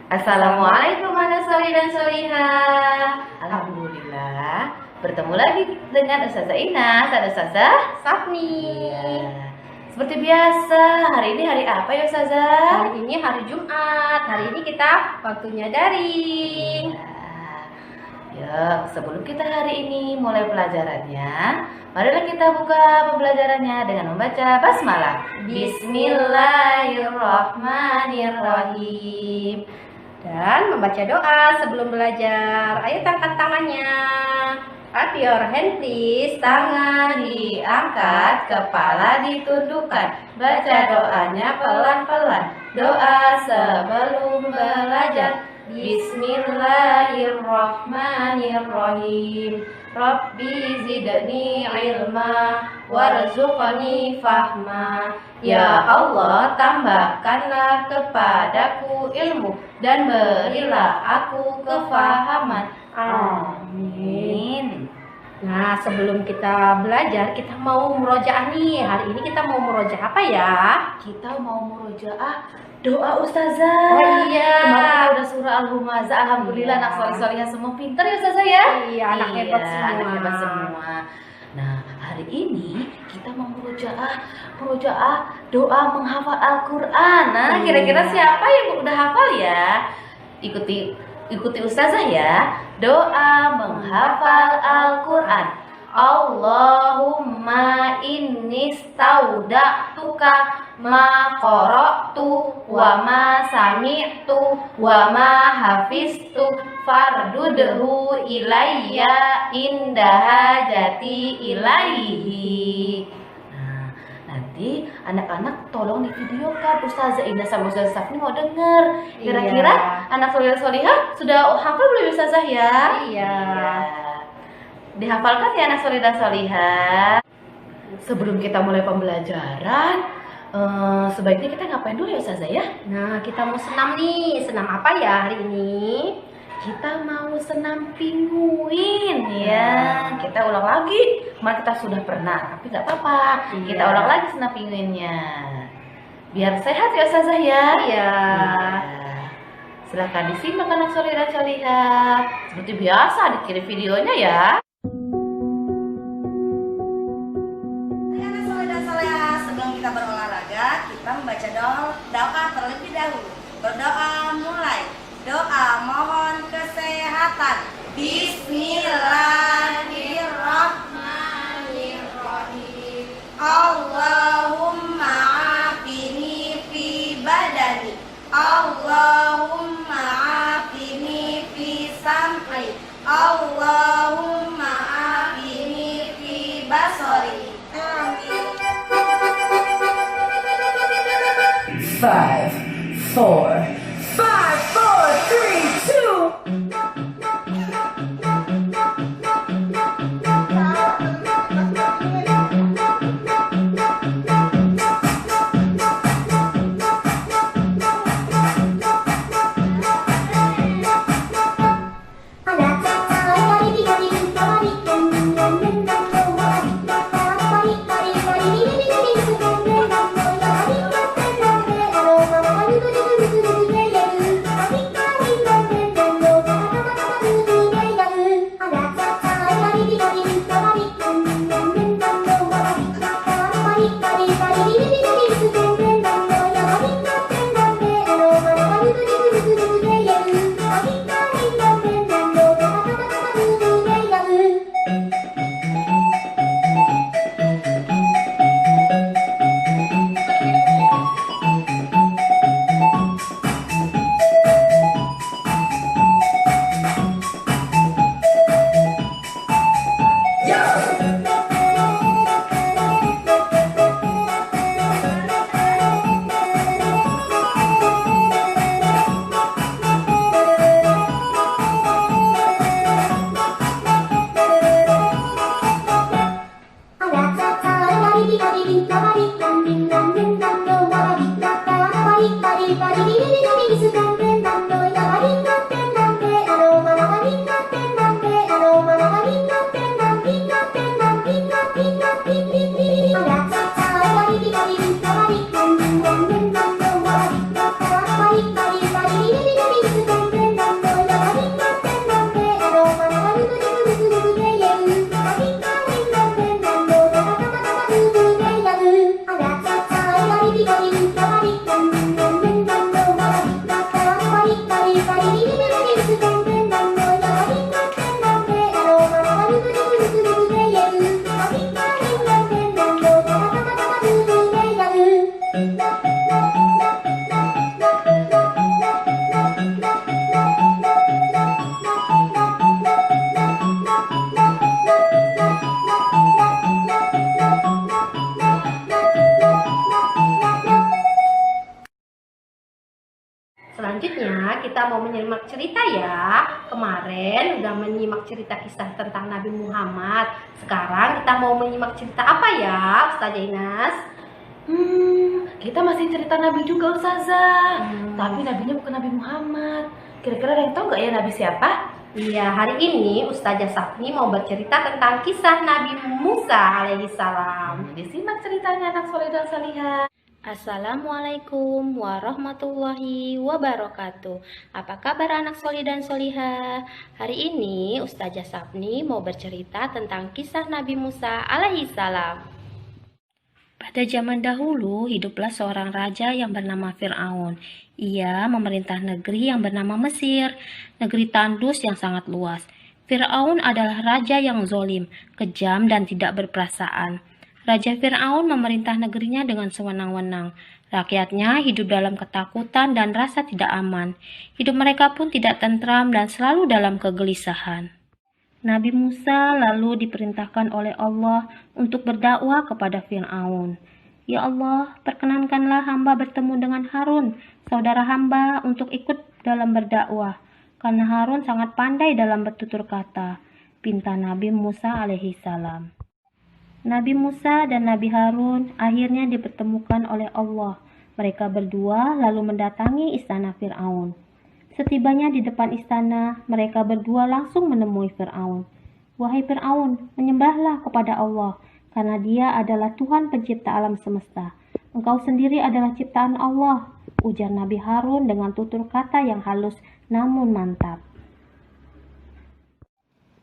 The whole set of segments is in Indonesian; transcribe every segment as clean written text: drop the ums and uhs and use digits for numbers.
Assalamualaikum anak solih dan solihah. Alhamdulillah bertemu lagi dengan Ustazah Inas dan Ustazah Safni. Iya. Seperti biasa, hari ini hari apa ya Ustazah? Hari ini hari Jumat. Hari ini kita waktunya daring. Ya, sebelum kita hari ini mulai pelajarannya, marilah kita buka pembelajarannya dengan membaca basmalah. Bismillahirrahmanirrahim. Dan membaca doa sebelum belajar. Ayo angkat tangannya. Up your hand please. Tangan diangkat, kepala ditundukkan. Baca doanya pelan-pelan. Doa sebelum belajar. Bismillahirrahmanirrahim. Rabbi zidni ilma warzuqni fahma. Ya Allah, tambahkanlah kepadaku ilmu dan berilah aku kefahaman. Amin. Nah, sebelum kita belajar, kita mau murojaah nih. Hari ini kita mau murojaah apa ya? Kita mau murojaah doa Ustazah. Oh iya. Kemarin kita udah surah Al-Humazah. Alhamdulillah anak solih-solihah semua pintar ya Ustazah ya. Iya, anak hebat semua. Anak hebat semua. Nah, hari ini kita mau murojaah doa menghafal Al-Qur'an. Nah, kira-kira siapa yang udah hafal ya? Ikuti Ustazah ya. Doa menghafal Al-Qur'an. Allahumma inni stauda'tuka ma qara'tu wa ma sami'tu wa ma hafiztu fardudhu ilayya inda hajati ilaihi. Nah, nanti anak-anak tolong divideokan. Ustazah Indah sama Ustazah Safni mau denger. Kira-kira anak solihah sudah hafal belum Ustazah ya? Iya. Dihafalkan ya anak solih dan solihah. Sebelum kita mulai pembelajaran, sebaiknya kita ngapain dulu ya Ustazah ya? Nah, kita mau senam nih. Senam apa ya hari ini? Kita mau senam pinguin ya. Kita ulang lagi. Kemarin kita sudah pernah, tapi nggak apa-apa. Iya. Kita ulang lagi senam pinguinnya. Biar sehat ya Ustazah ya. Iya. Silahkan disimak anak solih dan solihah. Seperti biasa dikirim videonya ya. Sebelum kita berolahraga, kita membaca doa terlebih dahulu. Berdoa mulai. Doa mohon kesehatan. Bismillahirrahmanirrahim. Allahumma afini fi badani. Allahumma afini fi sam'i. Allahumma afini fi basari. Amin. 5, 4, 3, 2. selanjutnya kita mau menyimak cerita ya. Kemarin udah menyimak cerita kisah tentang Nabi Muhammad. Sekarang kita mau menyimak cerita apa ya, Ustazah Ines? Kita masih cerita Nabi juga, Ustazah. Tapi nabinya bukan Nabi Muhammad. Kira-kira ada yang tahu nggak ya Nabi siapa? Iya, hari ini Ustazah Sapni mau bercerita tentang kisah Nabi Musa alaihissalam. Disimak ceritanya anak soleh dan salihah. Assalamualaikum warahmatullahi wabarakatuh. Apa kabar anak solih dan solihah? Hari ini Ustazah Sapni mau bercerita tentang kisah Nabi Musa alaihissalam. Pada zaman dahulu hiduplah seorang raja yang bernama Fir'aun. Ia memerintah negeri yang bernama Mesir, negeri tandus yang sangat luas. Fir'aun adalah raja yang zolim, kejam dan tidak berperasaan. Raja Fir'aun memerintah negerinya dengan sewenang-wenang. Rakyatnya hidup dalam ketakutan dan rasa tidak aman. Hidup mereka pun tidak tentram dan selalu dalam kegelisahan. Nabi Musa lalu diperintahkan oleh Allah untuk berdakwah kepada Fir'aun. Ya Allah, perkenankanlah hamba bertemu dengan Harun, saudara hamba, untuk ikut dalam berdakwah. Karena Harun sangat pandai dalam bertutur kata, pinta Nabi Musa alaihissalam. Nabi Musa dan Nabi Harun akhirnya dipertemukan oleh Allah. Mereka berdua lalu mendatangi istana Fir'aun. Setibanya di depan istana, mereka berdua langsung menemui Fir'aun. Wahai Fir'aun, menyembahlah kepada Allah, karena Dia adalah Tuhan pencipta alam semesta. Engkau sendiri adalah ciptaan Allah, ujar Nabi Harun dengan tutur kata yang halus namun mantap.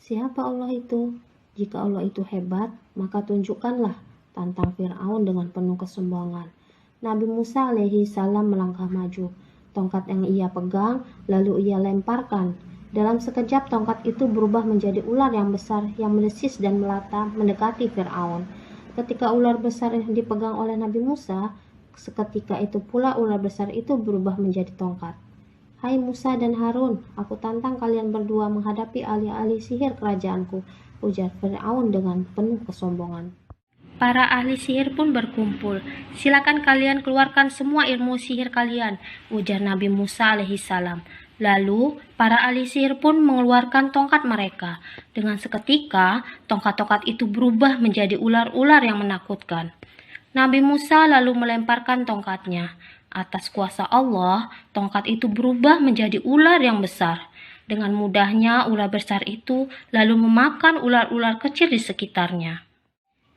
Siapa Allah itu? Jika Allah itu hebat, maka tunjukkanlah, tantang Fir'aun dengan penuh kesombongan. Nabi Musa alaihissalam melangkah maju. Tongkat yang ia pegang, lalu ia lemparkan. Dalam sekejap tongkat itu berubah menjadi ular yang besar yang mendesis dan melata mendekati Fir'aun. Ketika ular besar yang dipegang oleh Nabi Musa, seketika itu pula ular besar itu berubah menjadi tongkat. Hai Musa dan Harun, aku tantang kalian berdua menghadapi ahli-ahli sihir kerajaanku, ujar Fir'aun dengan penuh kesombongan. Para ahli sihir pun berkumpul. Silakan kalian keluarkan semua ilmu sihir kalian, ujar Nabi Musa alaihissalam. Lalu, para ahli sihir pun mengeluarkan tongkat mereka. Dengan seketika, tongkat-tongkat itu berubah menjadi ular-ular yang menakutkan. Nabi Musa lalu melemparkan tongkatnya. Atas kuasa Allah, tongkat itu berubah menjadi ular yang besar. Dengan mudahnya ular besar itu lalu memakan ular-ular kecil di sekitarnya.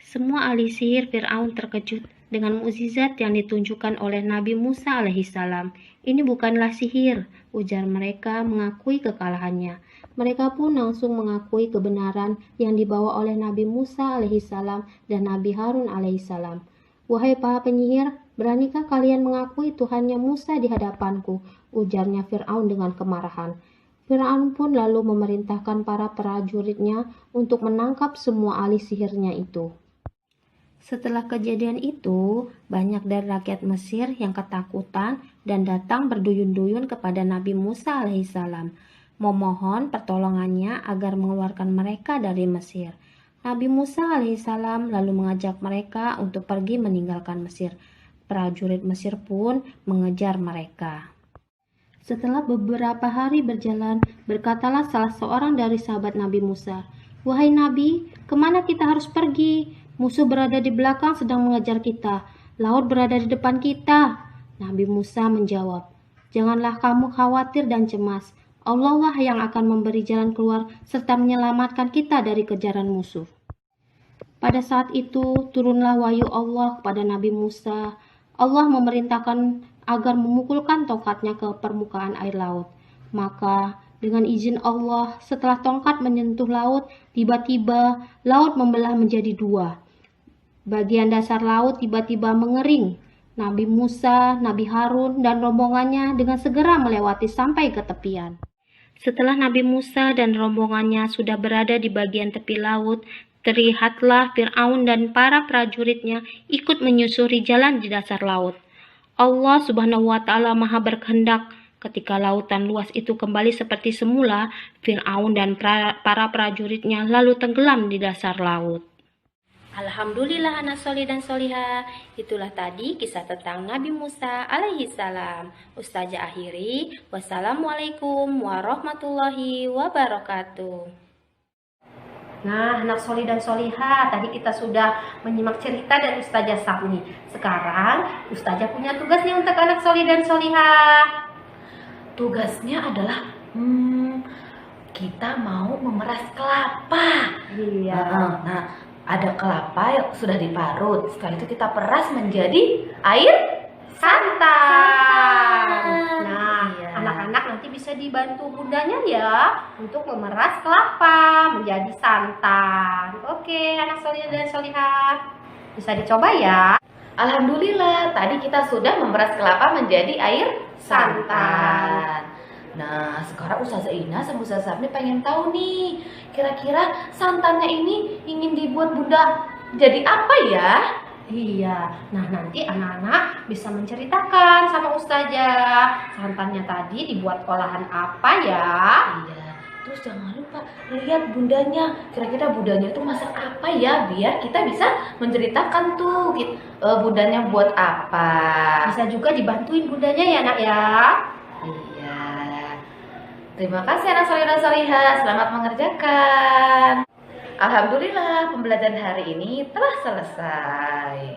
Semua ahli sihir Fir'aun terkejut dengan mukjizat yang ditunjukkan oleh Nabi Musa alaihissalam. Ini bukanlah sihir, ujar mereka mengakui kekalahannya. Mereka pun langsung mengakui kebenaran yang dibawa oleh Nabi Musa alaihissalam dan Nabi Harun alaihissalam. Wahai para penyihir, beranikah kalian mengakui Tuhannya Musa di hadapanku? Ujarnya Fir'aun dengan kemarahan. Fir'aun pun lalu memerintahkan para prajuritnya untuk menangkap semua ahli sihirnya itu. Setelah kejadian itu, banyak dari rakyat Mesir yang ketakutan dan datang berduyun-duyun kepada Nabi Musa alaihissalam, memohon pertolongannya agar mengeluarkan mereka dari Mesir. Nabi Musa alaihissalam lalu mengajak mereka untuk pergi meninggalkan Mesir. Prajurit Mesir pun mengejar mereka. Setelah beberapa hari berjalan, berkatalah salah seorang dari sahabat Nabi Musa, "Wahai Nabi, kemana kita harus pergi? Musuh berada di belakang sedang mengejar kita. Laut berada di depan kita." Nabi Musa menjawab, "Janganlah kamu khawatir dan cemas. Allah lah yang akan memberi jalan keluar serta menyelamatkan kita dari kejaran musuh." Pada saat itu, turunlah wahyu Allah kepada Nabi Musa. Allah memerintahkan agar memukulkan tongkatnya ke permukaan air laut. Maka dengan izin Allah, setelah tongkat menyentuh laut, tiba-tiba laut membelah menjadi dua. Bagian dasar laut tiba-tiba mengering. Nabi Musa, Nabi Harun, dan rombongannya dengan segera melewati sampai ke tepian. Setelah Nabi Musa dan rombongannya sudah berada di bagian tepi laut, terlihatlah Fir'aun dan para prajuritnya ikut menyusuri jalan di dasar laut. Allah Subhanahu wa Ta'ala Maha berkehendak. Ketika lautan luas itu kembali seperti semula, Fir'aun dan para prajuritnya lalu tenggelam di dasar laut. Alhamdulillah anak soleh dan solihah, itulah tadi kisah tentang Nabi Musa alaihi salam. Ustazah akhiri, wassalamualaikum warahmatullahi wabarakatuh. Nah, anak soleh dan solihah, tadi kita sudah menyimak cerita dari Ustazah Sapni. Sekarang Ustazah punya tugas nih untuk anak soleh dan solihah. Tugasnya adalah kita mau memeras kelapa. Iya. Nah, ada kelapa yang sudah diparut. Setelah itu kita peras menjadi air Santan. Nah, Iya. anak-anak nanti bisa dibantu bundanya ya untuk memeras kelapa menjadi santan. Oke, anak soleh dan solihah, bisa dicoba ya. Alhamdulillah, tadi kita sudah memeras kelapa menjadi air santan. Nah, sekarang Ustazah Ina sama Ustazah Sapni pengen tahu nih, kira-kira santannya ini ingin dibuat Bunda jadi apa ya? Iya, nah nanti anak-anak bisa menceritakan sama Ustazah santannya tadi dibuat olahan apa ya. Iya, terus jangan lupa lihat bundanya, kira-kira bundanya itu masak apa ya, biar kita bisa menceritakan tuh bundanya buat apa. Bisa juga dibantuin bundanya ya nak ya. Iya. Terima kasih anak soleh dan solihah, selamat mengerjakan. Alhamdulillah, pembelajaran hari ini telah selesai.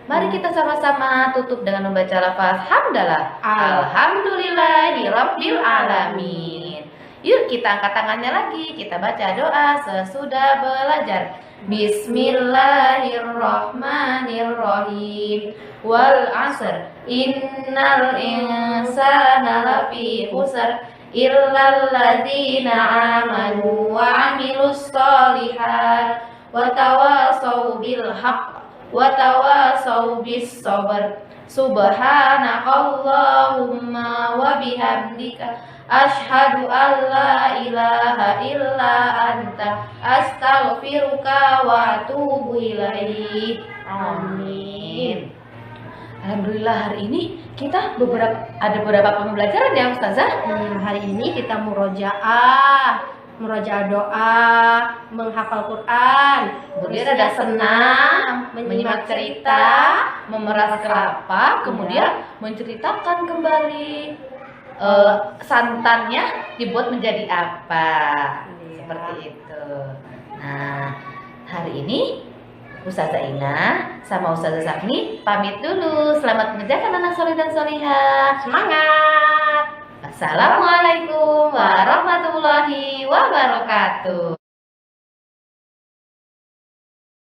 Mari kita sama-sama tutup dengan membaca lafaz hamdalah. Alhamdulillahirabbil alamin. Yuk kita angkat tangannya lagi, kita baca doa sesudah belajar. Bismillahirrahmanirrahim. Wal 'asr innal insana lafi khusr illal ladzina amanu wa 'amilus sholihat wa tawasaw bil haqq wa tawasaw bis sabr. Subhanakallahumma wa bihamdika asyhadu an la ilaha illa anta astaghfiruka wa atubu ilaik. Amin. Alhamdulillah, hari ini kita ada beberapa pembelajaran ya Ustazah. Hari ini kita murojaah doa, menghafal Quran, Kemudian ada senam, menyimak cerita, memeras kelapa, kemudian menceritakan kembali santannya dibuat menjadi apa. Seperti itu. Nah, hari ini Ustazah Ina sama Ustazah Sapni pamit dulu. Selamat mengerjakan anak soleh dan solihah. semangat. Assalamualaikum warahmatullahi wabarakatuh.